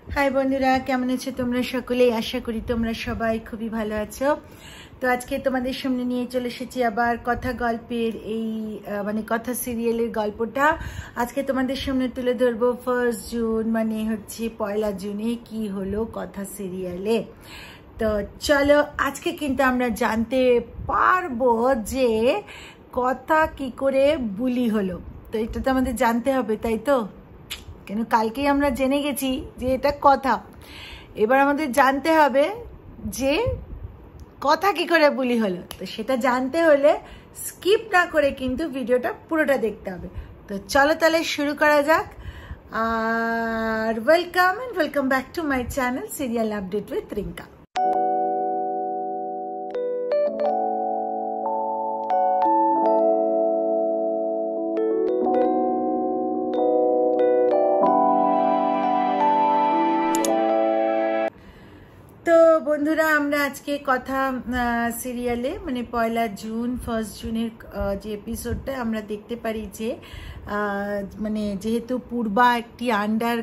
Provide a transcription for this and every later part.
High बंधुरा केमन आछो तोमरा सकलेई आशा करी तोमरा सबाई खूबই ভালো আছো। तो আজকে তোমাদের সামনে নিয়ে চলে এসেছি আবার কথা গল্পের এই মানে কথা সিরিয়ালের গল্পটা। আজকে তোমাদের সামনে তুলে ধরবো 1 জুন মানে হচ্ছে পয়লা জুনে কি হলো কথা সিরিয়ালে। তো চলো আজকে কিন্তু আমরা জানতে পারবো যে কথা কি করে বুলি হলো। তো এটা তো আমাদের জানতে হবে, তাই তো? কেন কালকেই আমরা জেনে গেছি যে এটা কথা, এবার আমাদের জানতে হবে যে কথা কি করে বুলি হলো। তো সেটা জানতে হলে স্কিপ না করে কিন্তু ভিডিওটা পুরোটা দেখতে হবে। তো চলো তাহলে শুরু করা যাক। আর welcome back to my channel serial update with Rinka. তো বন্ধুরা আমরা আজকে কথা সিরিয়ালে মানে পয়লা জুন 1 জুনের যে এপিসোডটা আমরা দেখতে পারি যে মানে যেহেতু পূর্বা একটি আন্ডার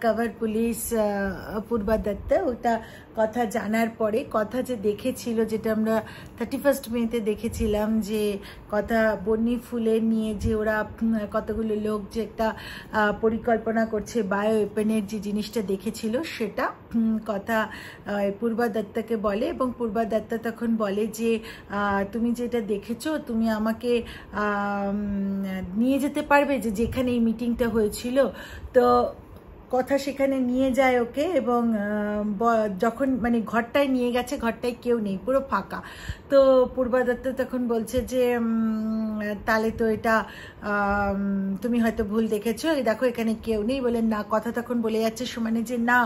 কভার পুলিশ পূর্বা দত্ত, ওটা কথা জানার পরে কথা যে দেখেছিল, যেটা আমরা 31 মেতে দেখেছিলাম যে কথা বন্নি ফুলে নিয়ে যে ওরা কতগুলো লোক যে একটা পরিকল্পনা করছে বায়ো ওয়েপনের যে জিনিসটা দেখেছিল সেটা কথা পূর্বা দত্তাকে বলে এবং পূর্বা দত্তা তখন বলে যে তুমি যেটা দেখেছো তুমি আমাকে নিয়ে যেতে পারবে যে যেখানে এই মিটিংটা হয়েছিল। তো কথা সেখানে নিয়ে যায় ওকে এবং যখন মানে ঘরটায় নিয়ে গেছে, ঘরটায় কেউ নেই, পুরো ফাঁকা। তো পূর্বা দত্ত তখন বলছে যে তাহলে তো এটা তুমি হয়তো ভুল দেখেছো, দেখো এখানে কেউ নেই। বলে না, কথা তখন বলে যাচ্ছে সমানে যে না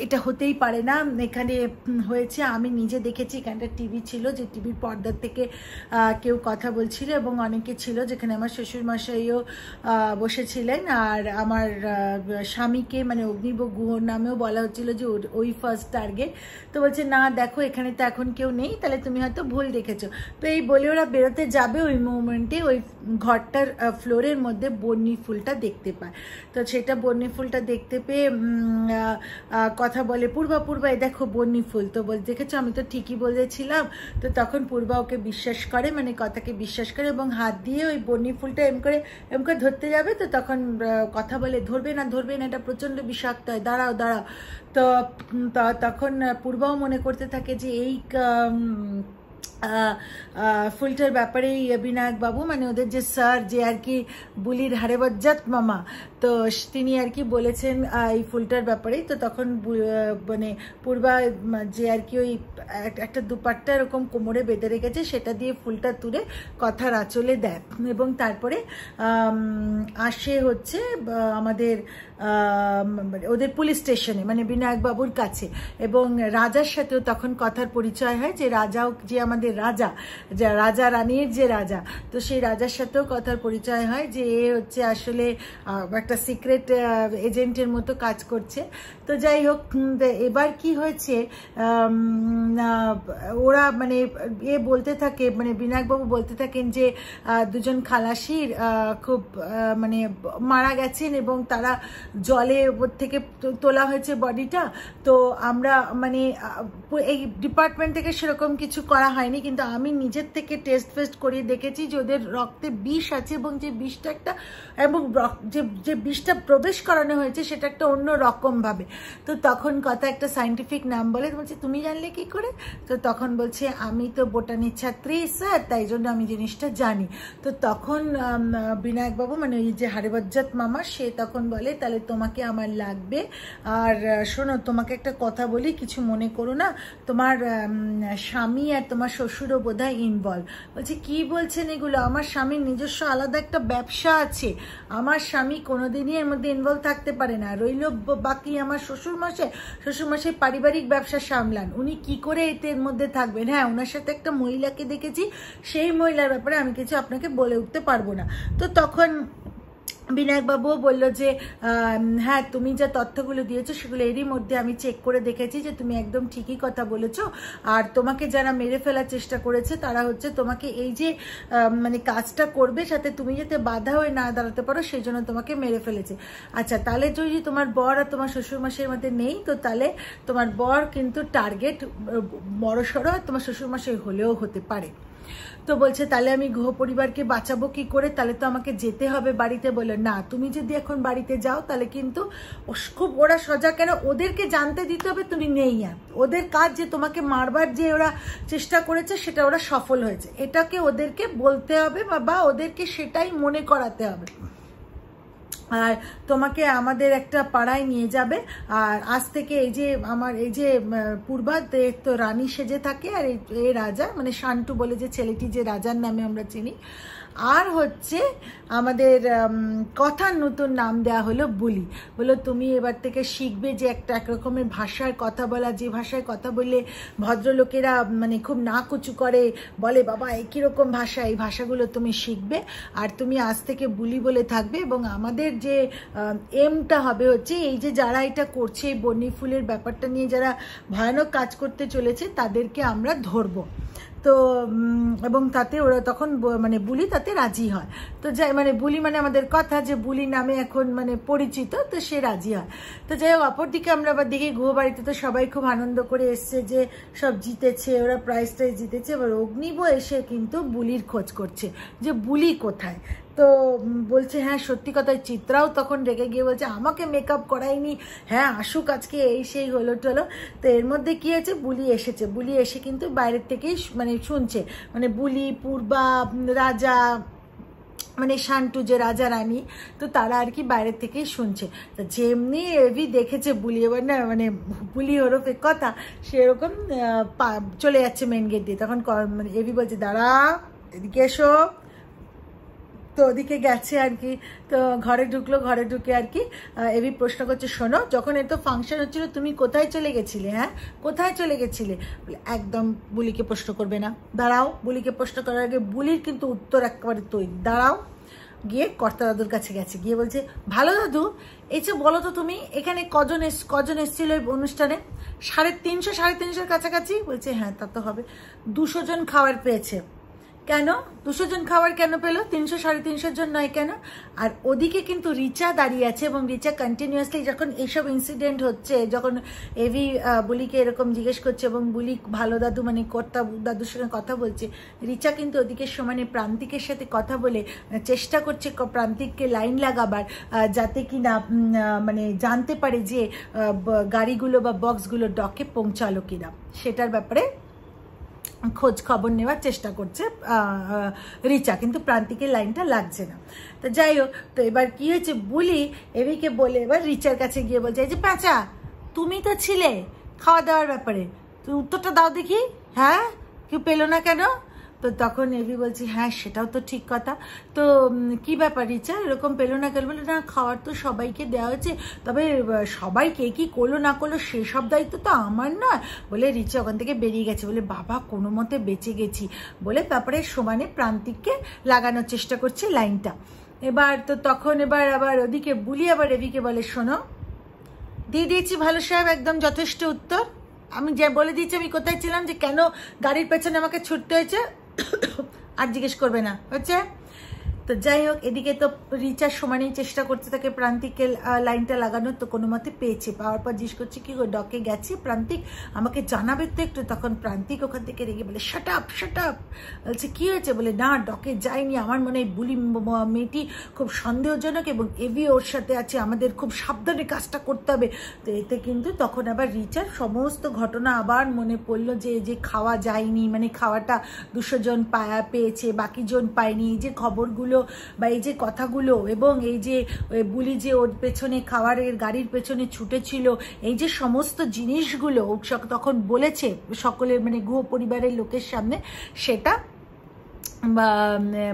এটা হতেই পারে না, এখানে হয়েছে, আমি নিজে দেখেছি। এখানটা টিভি ছিল, যে টিভির পর্দার থেকে কেউ কথা বলছিল এবং অনেকে ছিল, যেখানে আমার শ্বশুরমশাইও বসেছিলেন আর আমার স্বামীকে মানে অগ্নিব গুহর নামেও বলা হচ্ছিল যে ওই ফার্স্ট টার্গেট। তো বলছে না দেখো এখানে তো এখন কেউ নেই, তাহলে তুমি হয়তো ভুল দেখেছো। তো এই বলে ওরা বেরোতে যাবে, ওই মোমেন্টে ওই ঘরটার ফ্লোরের মধ্যে বন্নি ফুলটা দেখতে পায়। তো সেটা বন্নি ফুলটা দেখতে পেয়ে কথা বলে পূর্বা এই দেখো বন্নি ফুল। তো বল দেখেছো, আমি তো ঠিকই বলেছিলাম। তো তখন পূর্বা ওকে বিশ্বাস করে, মানে কথাকে বিশ্বাস করে এবং হাত দিয়ে ওই বন্নি ফুলটা এম করে ধরতে যাবে। তো তখন কথা বলে ধরবে না এটা প্রচন্ড বিষাক্ত হয়, দাঁড়াও। তো তখন পূর্বাও মনে করতে থাকে যে এই ফুলটার ব্যাপারেই বিনায়ক বাবু মানে ওদের যে স্যার, যে আর কি বুলির হারেবজ্জাত মামা, তো তিনি আর কি বলেছেন এই ফুলটার ব্যাপারেই। তো তখন মানে পূর্বা যে আর কি ওই একটা দুপাট্টা এরকম কোমরে বেঁধে রেখেছে, সেটা দিয়ে ফুলটা তুলে কথার আঁচলে দেয় এবং তারপরে আসে হচ্ছে আমাদের ওদের পুলিশ স্টেশনে মানে বিনায়ক বাবুর কাছে। এবং রাজার সাথেও তখন কথার পরিচয় হয়, যে রাজাও যে আমাদের রাজা রানীর যে রাজা, তো সেই রাজার সাথেও কথার পরিচয় হয় যে এ হচ্ছে আসলে একটা সিক্রেট এজেন্টের মতো কাজ করছে। তো যাই হোক, এবার কি হয়েছে ওরা মানে এ বলতে থাকে, মানে বিনায়কবাবু বলতে থাকেন যে দুজন খালাসির খুব মানে মারা গেছেন এবং তারা জলে ওপর থেকে তোলা হয়েছে বডিটা। তো আমরা মানে এই ডিপার্টমেন্ট থেকে সেরকম কিছু করা হয়নি, কিন্তু আমি নিজের থেকে টেস্ট করিয়ে দেখেছি যে ওদের রক্তে বিষ আছে এবং যে বিষটা একটা এবং যে বিষটা প্রবেশ করানো হয়েছে সেটা একটা অন্য রকম ভাবে। তো তখন কথা একটা সায়েন্টিফিক নাম বলে, বলছে তুমি জানলে কি করে? তো তখন বলছে আমি তো বোটানির ছাত্রী স্যার, তাই জন্য আমি জিনিসটা জানি। তো তখন বিনায়কবাবু মানে ওই যে হারেবজ্জাত মামা, সে তখন বলে তাহলে তোমাকে আমার লাগবে। আর শোনো, তোমাকে একটা কথা বলি, কিছু মনে করো না, তোমার স্বামী আর তোমার শ্বশুরও বোধহয় ইনভলভ। বলছে কি বলছেন এগুলো? আমার স্বামীর নিজস্ব আলাদা একটা ব্যবসা আছে, আমার স্বামী কোনোদিনই এর মধ্যে ইনভলভ থাকতে পারে না। রইল বাকি আমার শ্বশুরমশাই পারিবারিক ব্যবসা সামলান, উনি কি করে এর মধ্যে থাকবেন? হ্যাঁ, ওনার সাথে একটা মহিলাকে দেখেছি, সেই মহিলার ব্যাপারে আমি কিছু আপনাকে বলে উঠতে পারবো না। তো তখন বিনায়কবাবুও বলল যে হ্যাঁ তুমি যা তথ্যগুলো দিয়েছো সেগুলো এরই মধ্যে আমি চেক করে দেখেছি যে তুমি একদম ঠিকই কথা বলেছো। আর তোমাকে যারা মেরে ফেলার চেষ্টা করেছে তারা হচ্ছে তোমাকে এই যে মানে কাজটা করবে সাথে তুমি যাতে বাধা হয়ে না দাঁড়াতে পারো সেই জন্য তোমাকে মেরে ফেলেছে। আচ্ছা তাহলে যদি তোমার বর আর তোমার শ্বশুরমশাইয়ের মধ্যে নেই তো তাহলে তোমার বর কিন্তু টার্গেট বড়সড় আর তোমার শ্বশুরমশাই হলেও হতে পারে। তো বলছে তাহলে আমি গৃহ পরিবারকে বাঁচাবো কি করে, তাহলে তো আমাকে যেতে হবে বাড়িতে। বলে না তুমি যদি এখন বাড়িতে যাও তাহলে কিন্তু খুব ওরা সজাগ, কেন ওদেরকে জানতে দিতে হবে তুমি নেই। আর ওদের কাজ যে তোমাকে মারবার যে ওরা চেষ্টা করেছে সেটা ওরা সফল হয়েছে, এটাকে ওদেরকে বলতে হবে বা ওদেরকে সেটাই মনে করাতে হবে। আর তোমাকে আমাদের একটা পাড়ায় নিয়ে যাবে, আর আজ থেকে এই যে আমার এই যে পূর্বা তো রানী সেজে থাকে, আর এই রাজা মানে শান্টু বলে যে ছেলেটি যে রাজার নামে আমরা চিনি, আর হচ্ছে আমাদের কথার নতুন নাম দেওয়া হলো বুলি। বলো তুমি এবার থেকে শিখবে যে একটা একরকমের ভাষার কথা বলা, যে ভাষায় কথা বললে ভদ্রলোকেরা মানে খুব নাকুচু করে, বলে বাবা একই রকম ভাষা, এই ভাষাগুলো তুমি শিখবে। আর তুমি আজ থেকে বুলি বলে থাকবে। এবং আমাদের যে এমটা হবে হচ্ছে এই যে যারা এটা করছে এই বন্যি ফুলের ব্যাপারটা নিয়ে যারা ভয়ানক কাজ করতে চলেছে তাদেরকে আমরা ধরবো। তো এবং তাতে ওরা তখন মানে বুলি তাতে রাজি হয়। তো যাই মানে বুলি মানে আমাদের কথা যে বুলি নামে এখন মানে পরিচিত, তো সে রাজি হয়। তো যাই হোক অপরদিকে আমরা আবার দেখি গুহবাড়িতে তো সবাই খুব আনন্দ করে এসছে যে সব জিতেছে, ওরা প্রাইজ টাইজ জিতেছে। এবার অগ্নিব এসে কিন্তু বুলির খোঁজ করছে যে বুলি কোথায়। তো বলছে হ্যাঁ সত্যি কথাই। চিত্রাও তখন রেগে গিয়ে বলছে আমাকে মেকআপ করায়নি, হ্যাঁ আসুক আজকে, এই সেই হলো টলো। তো এর মধ্যে কি হয়েছে, বুলি এসেছে। বুলি এসে কিন্তু বাইরের থেকেই মানে শুনছে, মানে বুলি, পূর্বা, রাজা মানে শান্টু যে রাজা রানী, তো তারা আর কি বাইরের থেকেই শুনছে। তো যেমনি এভি দেখেছে বুলি এবার না মানে বুলি ওরফে কথা সেরকম চলে যাচ্ছে মেন গেট দিয়ে। তখন মানে এভি বলছে দাঁড়া এদিকে এসো। তো ওদিকে গেছে আর কি। তো ঘরে ঢুকলো, ঘরে ঢুকে আর কি এভি প্রশ্ন করছে শোনো যখন এত ফাংশন হচ্ছিল তুমি কোথায় চলে গেছিলে, হ্যাঁ কোথায় চলে গেছিলে? বলে একদম বুলিকে প্রশ্ন করবে না, দাঁড়াও। বুলিকে প্রশ্ন করার আগে বুলির কিন্তু উত্তর একেবারে তৈরি। দাঁড়াও, গিয়ে কর্তা দাদুর কাছে গেছে, গিয়ে বলছে ভালো দাদু এই যে বলো তো তুমি এখানে কজন এসেছিল এই অনুষ্ঠানে? 350 কাছাকাছি। বলছে হ্যাঁ তা তো হবে। 200 জন খাবার পেয়েছে। কেন 200 জন খাবার কেন পেলো? 300-350 জন নয় কেন? আর ওদিকে কিন্তু রিচা দাঁড়িয়ে আছে এবং রিচা কন্টিনিউয়াসলি যখন এইসব ইনসিডেন্ট হচ্ছে, যখন এভি বুলিকে এরকম জিজ্ঞেস করছে এবং বুলি ভালো দাদু মানে কর্তা দাদুর সঙ্গে কথা বলছে, রিচা কিন্তু ওদিকে সমানে প্রান্তিকের সাথে কথা বলে চেষ্টা করছে প্রান্তিককে লাইন লাগাবার, যাতে কি না মানে জানতে পারে যে গাড়িগুলো বা বক্সগুলো ডকে পৌঁছালো কিনা, সেটার ব্যাপারে খোঁজ খবর নেওয়ার চেষ্টা করছে রিচা। কিন্তু প্রান্তিকের লাইনটা লাগছে না। তো যাই হোক, তো এবার কি হয়েছে, বুলি এভিকে বলে এবার রিচার কাছে গিয়ে বলছে এই যে প্যাঁচা তুমি তো ছিলে খাওয়া দাওয়ার ব্যাপারে, তুমি উত্তরটা দাও দেখি, হ্যাঁ কেউ পেলো না কেন? তো তখন এভি বলছি হ্যাঁ সেটাও তো ঠিক কথা। তো কি ব্যাপার রিচা এরকম পেলো না কেন? বলে না খাওয়ার তো সবাইকে দেওয়া হয়েছে, তবে সবাই কে কি করলো না করলো সেসব দায়িত্ব তো আমার নয়। বলে রিচা ওখান থেকে বেরিয়ে গেছে। বলে বাবা কোনো মতে বেঁচে গেছি বলে তারপরে সমানে প্রান্তিককে লাগানোর চেষ্টা করছে লাইনটা। এবার তো তখন এবার আবার ওদিকে বুলি আবার এভিকে বলে শোনো দিয়ে দিয়েছি ভালো সাহেব একদম যথেষ্ট উত্তর, আমি যে বলে দিয়েছি আমি কোথায় ছিলাম, যে কেন গাড়ির পেছনে আমাকে ছুটতে হয়েছে, আর জিজ্ঞেস করবে না হচ্ছে। তো যাই হোক এদিকে তো রিচার সমানেই চেষ্টা করতে থাকে প্রান্তিককে লাইনটা লাগানোর। তো কোনো মতে পেয়েছে, পাওয়ার পর জিজ্ঞেস করছে কি ডকে গেছি প্রান্তিক আমাকে জানাবে তো একটু। তখন প্রান্তিক ওখান থেকে রেগে বলে শাট আপ শাট আপ। বলছে কি হয়েছে? বলে না ডকে যায়নি, আমার মনে হয় বুলি মেয়েটি খুব সন্দেহজনক এবং এভি ওর সাথে আছে, আমাদের খুব সাবধানে কাজটা করতে হবে। তো এতে কিন্তু তখন আবার রিচার সমস্ত ঘটনা আবার মনে পড়লো যে খাওয়া যায়নি, মানে খাওয়াটা 200 জন পেয়েছে বাকি জন পায়নি, এই যে খবরগুলো বা এই যে কথাগুলো, এবং এই যে বুলি যে ওর পেছনে খাবারের গাড়ির পেছনে ছুটেছিল, এই যে সমস্ত জিনিসগুলো তখন বলেছে সকলের মানে গৃহ পরিবারের লোকের সামনে, সেটা বা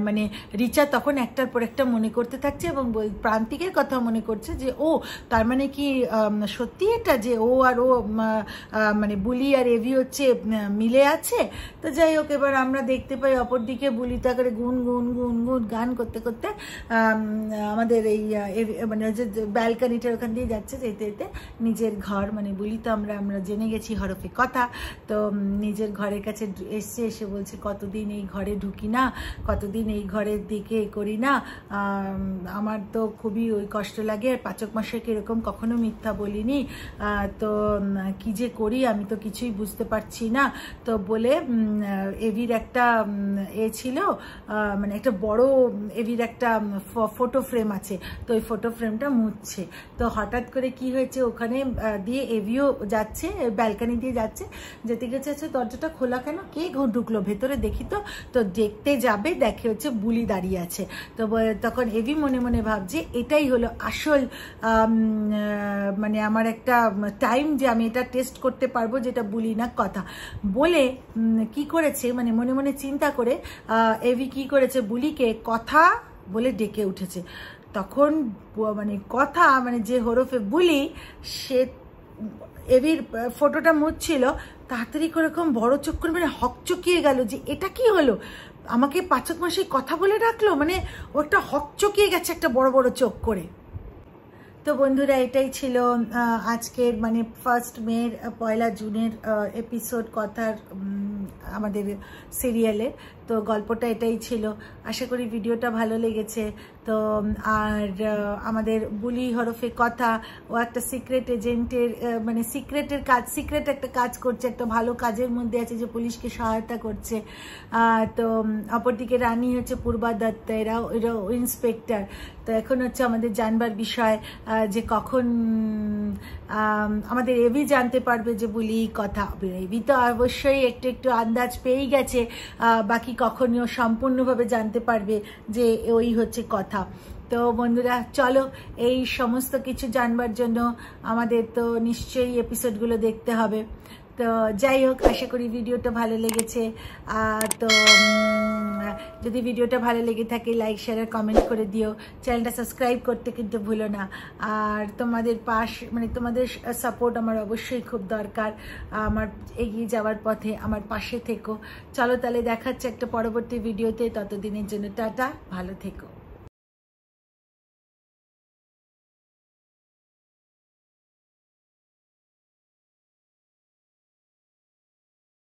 মানে রিচা তখন একটার পর একটা মনে করতে থাকছে এবং প্রান্তিকের কথা মনে করছে যে ও তার মানে কি সত্যি এটা যে ও আর ও মানে বুলি আর এভি হচ্ছে মিলে আছে। তো যাই হোক, এবার আমরা দেখতে পাই অপরদিকে বুলি তাকে গুন গুন গুন গুন গান করতে করতে আমাদের এই মানে যে ব্যালকানিটার ওখান দিয়ে যাচ্ছে, যেতে যেতে নিজের ঘর মানে বুলি তো আমরা জেনে গেছি হরফে কথা, তো নিজের ঘরের কাছে এসছে, এসে বলছে কতদিন এই ঘরে ঢুকি না, কতদিন এই ঘরের দিকে করি না, আমার তো খুবই ওই কষ্ট লাগে, আর পাচক মশাইকে এরকম কখনো মিথ্যা বলিনি, তো কি যে করি আমি তো কিছুই বুঝতে পারছি না। তো বলে এভির একটা ছিল মানে একটা বড় এভির একটা ফটো ফ্রেম আছে, তো ওই ফটো ফ্রেমটা মুছছে। তো হঠাৎ করে কি হয়েছে, ওখানে দিয়ে এভিও যাচ্ছে, ব্যালকানি দিয়ে যাচ্ছে, যেতে গেছে দরজাটা খোলা কেন, কে ঢুকলো ভেতরে, দেখি তো দেখতে যাবে, দেখে হচ্ছে বুলি দাঁড়িয়ে আছে। তো তখন এভি মনে মনে ভাবছে এটাই হলো আসল মানে আমার একটা টাইম যে আমি এটা টেস্ট করতে পারবো যেটা বুলি না কথা। বলে কি করেছে মানে মনে মনে চিন্তা করে এভি কি করেছে, বুলিকে কথা বলে ডেকে উঠেছে। তখন মানে কথা মানে যে হরফে বুলি, সে এভির ফটোটা মুছছিল, তাড়াতাড়ি করে এরকম বড় চোখ করে মানে হকচকিয়ে গেল যে এটা কি হলো, আমাকে পাচক মশাই কথা বলে ডাকলো, মানে ও একটা হকচকিয়ে গেছে একটা বড় বড় চোখ করে। তো বন্ধুরা, এটাই ছিল আজকের মানে 1 মের 1 জুনের এপিসোড কথার আমাদের সিরিয়ালে। তো গল্পটা এটাই ছিল, আশা করি ভিডিওটা ভালো লেগেছে। তো আর আমাদের বুলি হরফে কথা, ও একটা সিক্রেট এজেন্টের মানে সিক্রেট একটা কাজ করছে, একটা ভালো কাজের মধ্যে আছে যে পুলিশকে সহায়তা করছে। তো অপরদিকে রানী হচ্ছে পূর্বা দত্ত, এরা ইন্সপেক্টর। তো এখন হচ্ছে আমাদের জানবার বিষয় যে কখন আমাদের এভি জানতে পারবে যে বুলি কথা। এভি তো অবশ্যই একটু একটু আন্দাজ পেয়েই গেছে, বাকি কখনও সম্পূর্ণভাবে জানতে পারবে যে ওই হচ্ছে কথা। তো বন্ধুরা চলো, এই সমস্ত কিছু জানবার জন্য আমাদের তো নিশ্চয়ই এপিসোডগুলো দেখতে হবে। তো যাই হোক, আশা করি ভিডিওটা ভালো লেগেছে। তো যদি ভিডিওটা ভালো লেগে থাকে লাইক শেয়ার আর কমেন্ট করে দিও, চ্যানেলটা সাবস্ক্রাইব করতে কিন্তু ভুলো না। আর তোমাদের মানে তোমাদের সাপোর্ট আমার অবশ্যই খুব দরকার আমার এগিয়ে যাওয়ার পথে, আমার পাশে থেকো। চলো তাহলে দেখাচ্ছে একটা পরবর্তী ভিডিওতে, ততদিনের জন্য টাটা, ভালো থেকো।